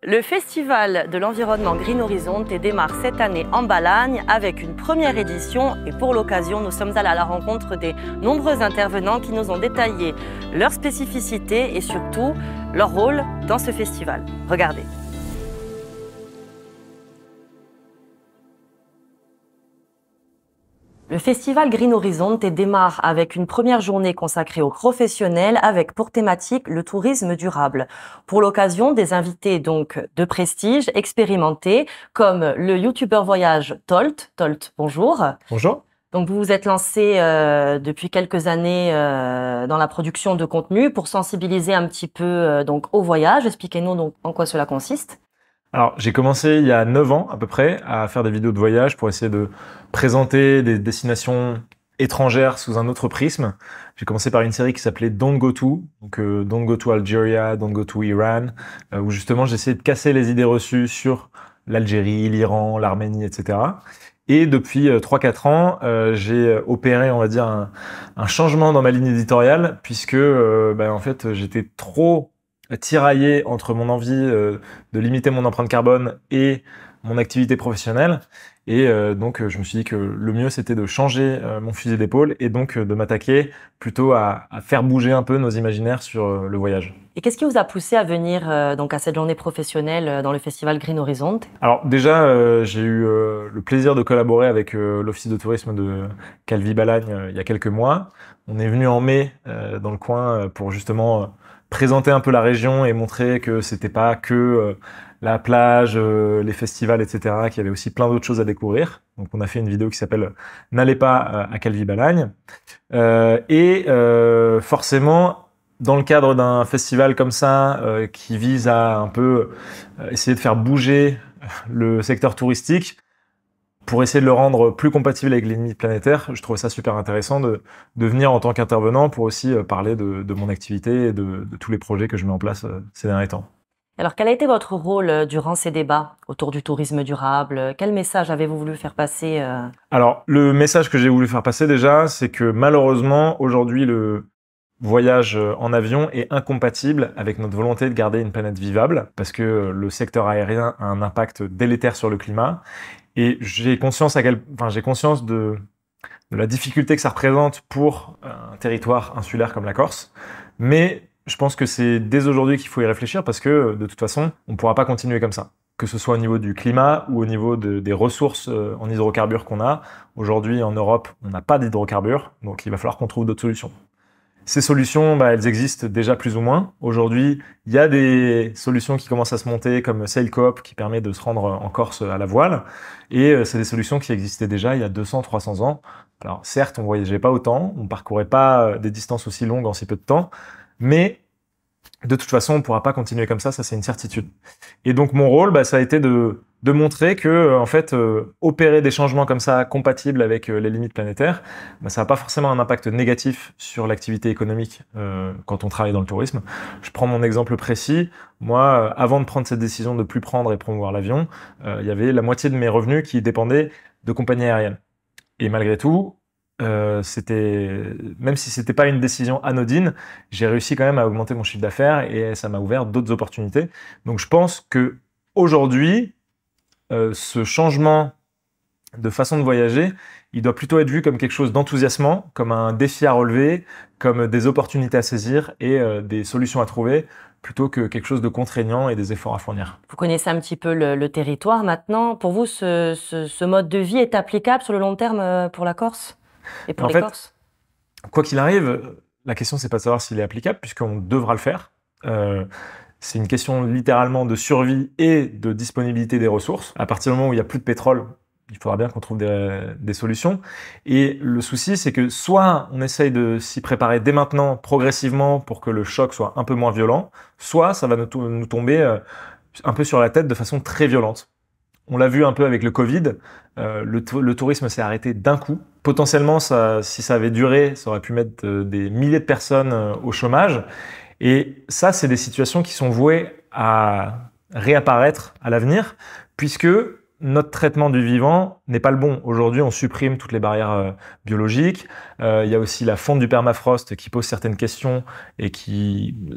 Le Festival de l'environnement Green Horizonte démarre cette année en Balagne avec une première édition et pour l'occasion, nous sommes allés à la rencontre des nombreux intervenants qui nous ont détaillé leurs spécificités et surtout leur rôle dans ce festival. Regardez. Le festival Green Horizonte démarre avec une première journée consacrée aux professionnels avec pour thématique le tourisme durable. Pour l'occasion, des invités donc de prestige, expérimentés, comme le youtubeur voyage Tolt. Tolt, bonjour. Bonjour. Donc vous vous êtes lancé depuis quelques années dans la production de contenu pour sensibiliser un petit peu donc au voyage. Expliquez-nous donc en quoi cela consiste. Alors, j'ai commencé il y a 9 ans à peu près à faire des vidéos de voyage pour essayer de présenter des destinations étrangères sous un autre prisme. J'ai commencé par une série qui s'appelait Don't Go To, donc Don't Go To Algeria, Don't Go To Iran, où justement j'essayais de casser les idées reçues sur l'Algérie, l'Iran, l'Arménie, etc. Et depuis 3-4 ans, j'ai opéré, on va dire, un changement dans ma ligne éditoriale, puisque en fait, j'étais trop tiraillé entre mon envie de limiter mon empreinte carbone et mon activité professionnelle. Et donc, je me suis dit que le mieux, c'était de changer mon fusil d'épaule et donc de m'attaquer plutôt à faire bouger un peu nos imaginaires sur le voyage. Et qu'est-ce qui vous a poussé à venir donc à cette journée professionnelle dans le festival Green Horizonte? Alors déjà, j'ai eu le plaisir de collaborer avec l'office de tourisme de Calvi-Balagne il y a quelques mois. On est venu en mai dans le coin pour justement présenter un peu la région et montrer que c'était pas que la plage, les festivals, etc., qu'il y avait aussi plein d'autres choses à découvrir. Donc on a fait une vidéo qui s'appelle « N'allez pas à Calvi-Balagne ». Forcément, dans le cadre d'un festival comme ça, qui vise à un peu essayer de faire bouger le secteur touristique, pour essayer de le rendre plus compatible avec les limites planétaires, je trouvais ça super intéressant de venir en tant qu'intervenant pour aussi parler de mon activité et de tous les projets que je mets en place ces derniers temps. Alors, quel a été votre rôle durant ces débats autour du tourisme durable? Quel message avez-vous voulu faire passer? Alors, le message que j'ai voulu faire passer déjà, c'est que malheureusement, aujourd'hui, le voyage en avion est incompatible avec notre volonté de garder une planète vivable, parce que le secteur aérien a un impact délétère sur le climat. Et j'ai conscience de la difficulté que ça représente pour un territoire insulaire comme la Corse. Mais je pense que c'est dès aujourd'hui qu'il faut y réfléchir parce que de toute façon, on ne pourra pas continuer comme ça. Que ce soit au niveau du climat ou au niveau des ressources en hydrocarbures qu'on a. Aujourd'hui, en Europe, on n'a pas d'hydrocarbures, donc il va falloir qu'on trouve d'autres solutions. Ces solutions, elles existent déjà plus ou moins. Aujourd'hui, il y a des solutions qui commencent à se monter comme Sailcoop qui permet de se rendre en Corse à la voile. Et c'est des solutions qui existaient déjà il y a 200-300 ans. Alors certes, on voyageait pas autant, on parcourait pas des distances aussi longues en si peu de temps, mais de toute façon, on ne pourra pas continuer comme ça c'est une certitude. Et donc mon rôle, ça a été de montrer que en fait, opérer des changements comme ça compatibles avec les limites planétaires, ça n'a pas forcément un impact négatif sur l'activité économique quand on travaille dans le tourisme. Je prends mon exemple précis. Moi, avant de prendre cette décision de plus prendre et promouvoir l'avion, il y avait la moitié de mes revenus qui dépendaient de compagnies aériennes. Et malgré tout, même si c'était pas une décision anodine, j'ai réussi quand même à augmenter mon chiffre d'affaires et ça m'a ouvert d'autres opportunités. Donc je pense que aujourd'hui, ce changement de façon de voyager, il doit plutôt être vu comme quelque chose d'enthousiasmant, comme un défi à relever, comme des opportunités à saisir et des solutions à trouver, plutôt que quelque chose de contraignant et des efforts à fournir. Vous connaissez un petit peu le territoire maintenant. Pour vous, ce mode de vie est applicable sur le long terme pour la Corse et pour les Corses? Quoi qu'il arrive, la question c'est pas de savoir s'il est applicable, puisqu'on devra le faire. C'est une question littéralement de survie et de disponibilité des ressources. À partir du moment où il n'y a plus de pétrole, il faudra bien qu'on trouve des solutions. Et le souci, c'est que soit on essaye de s'y préparer dès maintenant, progressivement, pour que le choc soit un peu moins violent, soit ça va nous tomber un peu sur la tête de façon très violente. On l'a vu un peu avec le Covid, le tourisme s'est arrêté d'un coup. Potentiellement, si ça avait duré, ça aurait pu mettre des milliers de personnes au chômage. Et ça, c'est des situations qui sont vouées à réapparaître à l'avenir, puisque notre traitement du vivant n'est pas le bon. Aujourd'hui, on supprime toutes les barrières biologiques. Il y a aussi la fonte du permafrost qui pose certaines questions et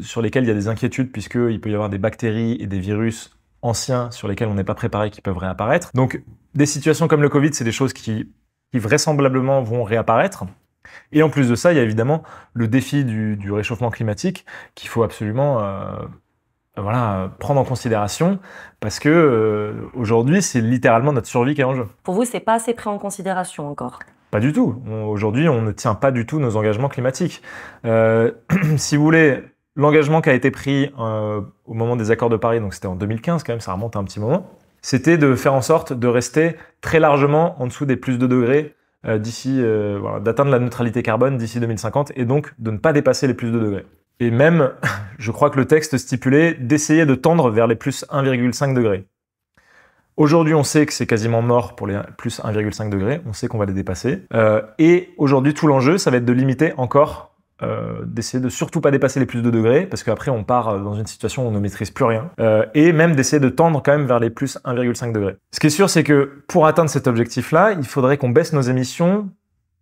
sur lesquelles il y a des inquiétudes, puisqu'il peut y avoir des bactéries et des virus anciens sur lesquels on n'est pas préparé qui peuvent réapparaître. Donc, des situations comme le Covid, c'est des choses qui vraisemblablement vont réapparaître. Et en plus de ça, il y a évidemment le défi du réchauffement climatique qu'il faut absolument prendre en considération parce que aujourd'hui, c'est littéralement notre survie qui est en jeu. Pour vous, c'est pas assez pris en considération encore? Pas du tout. Aujourd'hui, on ne tient pas du tout nos engagements climatiques. Si vous voulez, l'engagement qui a été pris au moment des accords de Paris, donc c'était en 2015 quand même, ça remonte à un petit moment, c'était de faire en sorte de rester très largement en dessous des plus 2 degrés d'atteindre la neutralité carbone d'ici 2050 et donc de ne pas dépasser les plus 2 degrés. Et même, je crois que le texte stipulait d'essayer de tendre vers les plus 1,5 degrés. Aujourd'hui, on sait que c'est quasiment mort pour les plus 1,5 degrés, on sait qu'on va les dépasser. Et aujourd'hui, tout l'enjeu, ça va être de limiter encore, d'essayer de surtout pas dépasser les plus 2 degrés, parce qu'après on part dans une situation où on ne maîtrise plus rien, et même d'essayer de tendre quand même vers les plus 1,5 degrés. Ce qui est sûr, c'est que pour atteindre cet objectif-là, il faudrait qu'on baisse nos émissions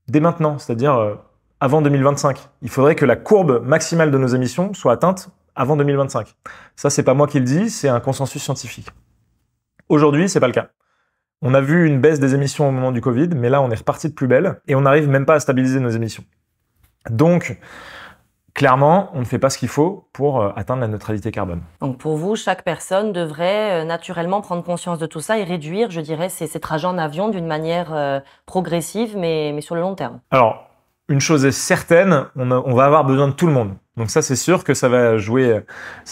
dès maintenant, c'est-à-dire avant 2025. Il faudrait que la courbe maximale de nos émissions soit atteinte avant 2025. Ça, c'est pas moi qui le dis, c'est un consensus scientifique. Aujourd'hui, c'est pas le cas. On a vu une baisse des émissions au moment du Covid, mais là, on est reparti de plus belle, et on n'arrive même pas à stabiliser nos émissions. Donc, clairement, on ne fait pas ce qu'il faut pour atteindre la neutralité carbone. Donc pour vous, chaque personne devrait naturellement prendre conscience de tout ça et réduire, je dirais, ses trajets en avion d'une manière progressive, mais sur le long terme. Alors, une chose est certaine, on va avoir besoin de tout le monde. Donc ça, c'est sûr que ça va se jouer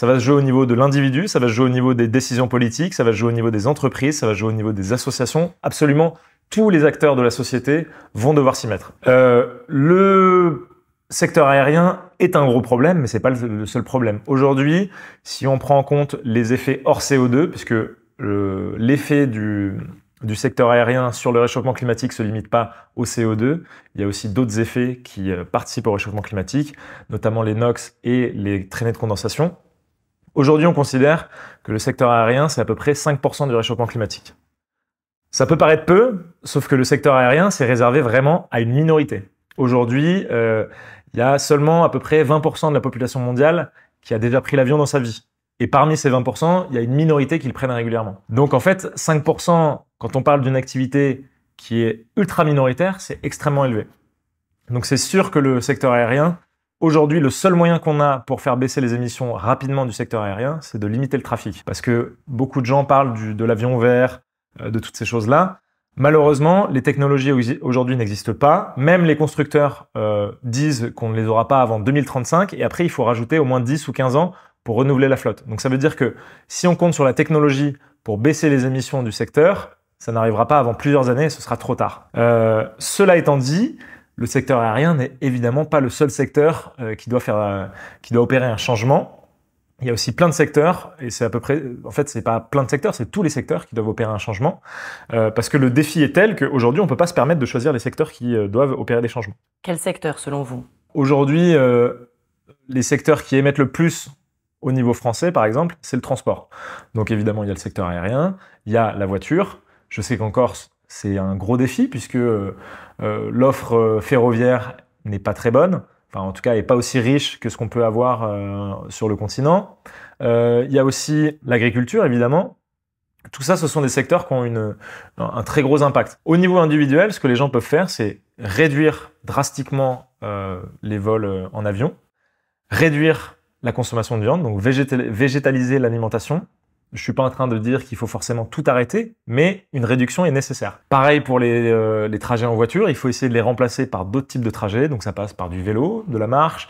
au niveau de l'individu, ça va se jouer au niveau des décisions politiques, ça va se jouer au niveau des entreprises, ça va se jouer au niveau des associations. Absolument, tous les acteurs de la société vont devoir s'y mettre. Le secteur aérien est un gros problème, mais c'est pas le seul problème. Aujourd'hui, si on prend en compte les effets hors CO2, puisque l'effet du secteur aérien sur le réchauffement climatique se limite pas au CO2, il y a aussi d'autres effets qui participent au réchauffement climatique, notamment les NOx et les traînées de condensation. Aujourd'hui, on considère que le secteur aérien, c'est à peu près 5% du réchauffement climatique. Ça peut paraître peu, sauf que le secteur aérien, c'est réservé vraiment à une minorité. Aujourd'hui, il y a seulement à peu près 20% de la population mondiale qui a déjà pris l'avion dans sa vie. Et parmi ces 20%, il y a une minorité qui le prennent régulièrement. Donc en fait, 5%, quand on parle d'une activité qui est ultra minoritaire, c'est extrêmement élevé. Donc c'est sûr que le secteur aérien, aujourd'hui, le seul moyen qu'on a pour faire baisser les émissions rapidement du secteur aérien, c'est de limiter le trafic. Parce que beaucoup de gens parlent de l'avion vert, de toutes ces choses-là. Malheureusement, les technologies aujourd'hui n'existent pas. Même les constructeurs disent qu'on ne les aura pas avant 2035 et après, il faut rajouter au moins 10 ou 15 ans pour renouveler la flotte. Donc ça veut dire que si on compte sur la technologie pour baisser les émissions du secteur, ça n'arrivera pas avant plusieurs années et ce sera trop tard. Cela étant dit, le secteur aérien n'est évidemment pas le seul secteur qui doit opérer un changement. Il y a aussi plein de secteurs, et c'est à peu près, en fait, c'est pas plein de secteurs, c'est tous les secteurs qui doivent opérer un changement, parce que le défi est tel qu'aujourd'hui, on peut pas se permettre de choisir les secteurs qui doivent opérer des changements. Quel secteur, selon vous? Aujourd'hui, les secteurs qui émettent le plus au niveau français, par exemple, c'est le transport. Donc évidemment, il y a le secteur aérien, il y a la voiture. Je sais qu'en Corse, c'est un gros défi, puisque l'offre ferroviaire n'est pas très bonne. Enfin, en tout cas, n'est pas aussi riche que ce qu'on peut avoir sur le continent. Il y a aussi l'agriculture, évidemment. Tout ça, ce sont des secteurs qui ont un très gros impact. Au niveau individuel, ce que les gens peuvent faire, c'est réduire drastiquement les vols en avion, réduire la consommation de viande, donc végétaliser l'alimentation. Je suis pas en train de dire qu'il faut forcément tout arrêter, mais une réduction est nécessaire. Pareil pour les trajets en voiture, il faut essayer de les remplacer par d'autres types de trajets, donc ça passe par du vélo, de la marche,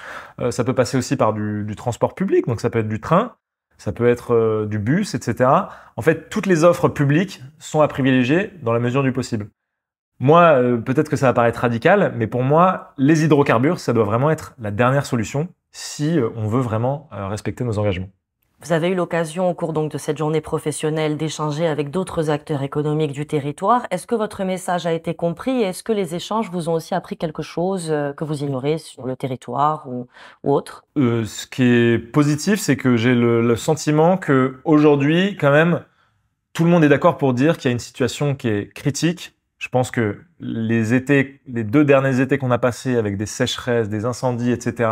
ça peut passer aussi par du transport public, donc ça peut être du train, ça peut être du bus, etc. En fait, toutes les offres publiques sont à privilégier dans la mesure du possible. Moi, peut-être que ça va paraître radical, mais pour moi, les hydrocarbures, ça doit vraiment être la dernière solution si on veut vraiment respecter nos engagements. Vous avez eu l'occasion au cours donc de cette journée professionnelle d'échanger avec d'autres acteurs économiques du territoire. Est-ce que votre message a été compris et est-ce que les échanges vous ont aussi appris quelque chose que vous ignorez sur le territoire ou autre? Ce qui est positif, c'est que j'ai le sentiment que aujourd'hui, quand même, tout le monde est d'accord pour dire qu'il y a une situation qui est critique. Je pense que les 2 derniers étés qu'on a passés avec des sécheresses, des incendies, etc.,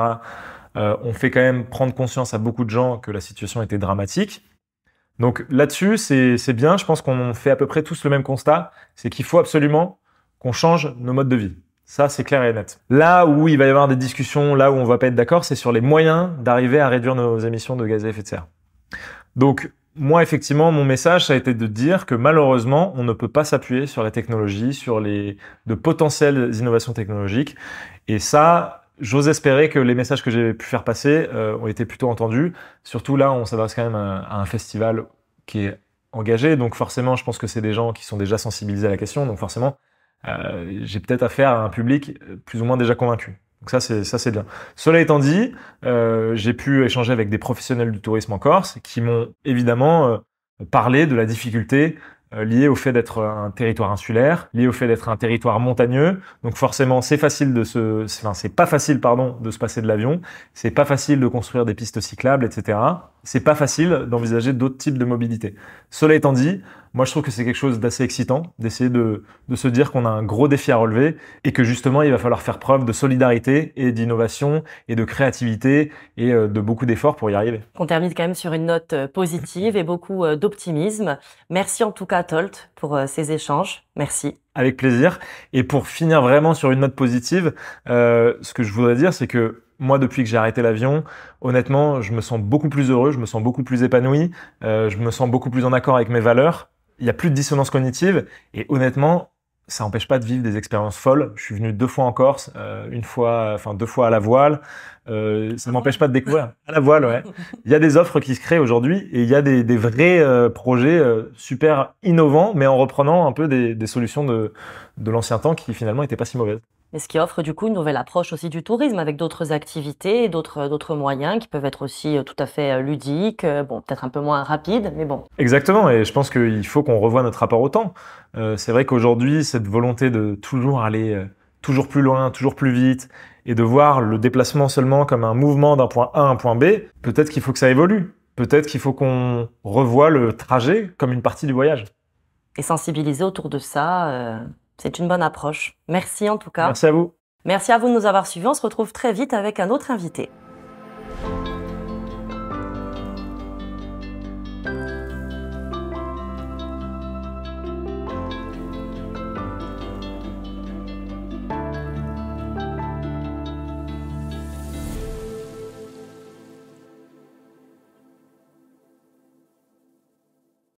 on fait quand même prendre conscience à beaucoup de gens que la situation était dramatique. Donc là-dessus, c'est bien. Je pense qu'on fait à peu près tous le même constat. C'est qu'il faut absolument qu'on change nos modes de vie. Ça, c'est clair et net. Là où il va y avoir des discussions, là où on va pas être d'accord, c'est sur les moyens d'arriver à réduire nos émissions de gaz à effet de serre. Donc, moi, effectivement, mon message, ça a été de dire que malheureusement, on ne peut pas s'appuyer sur les technologies, sur de potentielles innovations technologiques. Et ça, j'ose espérer que les messages que j'ai pu faire passer ont été plutôt entendus. Surtout là, on s'adresse quand même à un festival qui est engagé. Donc forcément, je pense que c'est des gens qui sont déjà sensibilisés à la question. Donc forcément, j'ai peut-être affaire à un public plus ou moins déjà convaincu. Donc ça, c'est bien. Cela étant dit, j'ai pu échanger avec des professionnels du tourisme en Corse qui m'ont évidemment parlé de la difficulté liée au fait d'être un territoire insulaire, liée au fait d'être un territoire montagneux. Donc forcément, c'est pas facile, pardon, de se passer de l'avion. C'est pas facile de construire des pistes cyclables, etc. C'est pas facile d'envisager d'autres types de mobilité. Cela étant dit, moi, je trouve que c'est quelque chose d'assez excitant d'essayer de se dire qu'on a un gros défi à relever et que justement, il va falloir faire preuve de solidarité et d'innovation et de créativité et de beaucoup d'efforts pour y arriver. On termine quand même sur une note positive et beaucoup d'optimisme. Merci en tout cas, Tolt, pour ces échanges. Merci. Avec plaisir. Et pour finir vraiment sur une note positive, ce que je voudrais dire, c'est que moi, depuis que j'ai arrêté l'avion, honnêtement, je me sens beaucoup plus heureux, je me sens beaucoup plus épanoui, je me sens beaucoup plus en accord avec mes valeurs. Il n'y a plus de dissonance cognitive et honnêtement, ça n'empêche pas de vivre des expériences folles. Je suis venu 2 fois en Corse, 2 fois à la voile. Ça m'empêche pas de découvrir à la voile. Ouais. Il y a des offres qui se créent aujourd'hui et il y a des vrais projets super innovants, mais en reprenant un peu des solutions de l'ancien temps qui finalement n'étaient pas si mauvaises. Et ce qui offre du coup une nouvelle approche aussi du tourisme avec d'autres activités et d'autres moyens qui peuvent être aussi tout à fait ludiques, bon, peut-être un peu moins rapides, mais bon. Exactement, et je pense qu'il faut qu'on revoie notre rapport au temps. C'est vrai qu'aujourd'hui, cette volonté de toujours aller toujours plus loin, toujours plus vite, et de voir le déplacement seulement comme un mouvement d'un point A à un point B, peut-être qu'il faut que ça évolue. Peut-être qu'il faut qu'on revoie le trajet comme une partie du voyage. Et sensibiliser autour de ça, c'est une bonne approche. Merci en tout cas. Merci à vous. Merci à vous de nous avoir suivis. On se retrouve très vite avec un autre invité.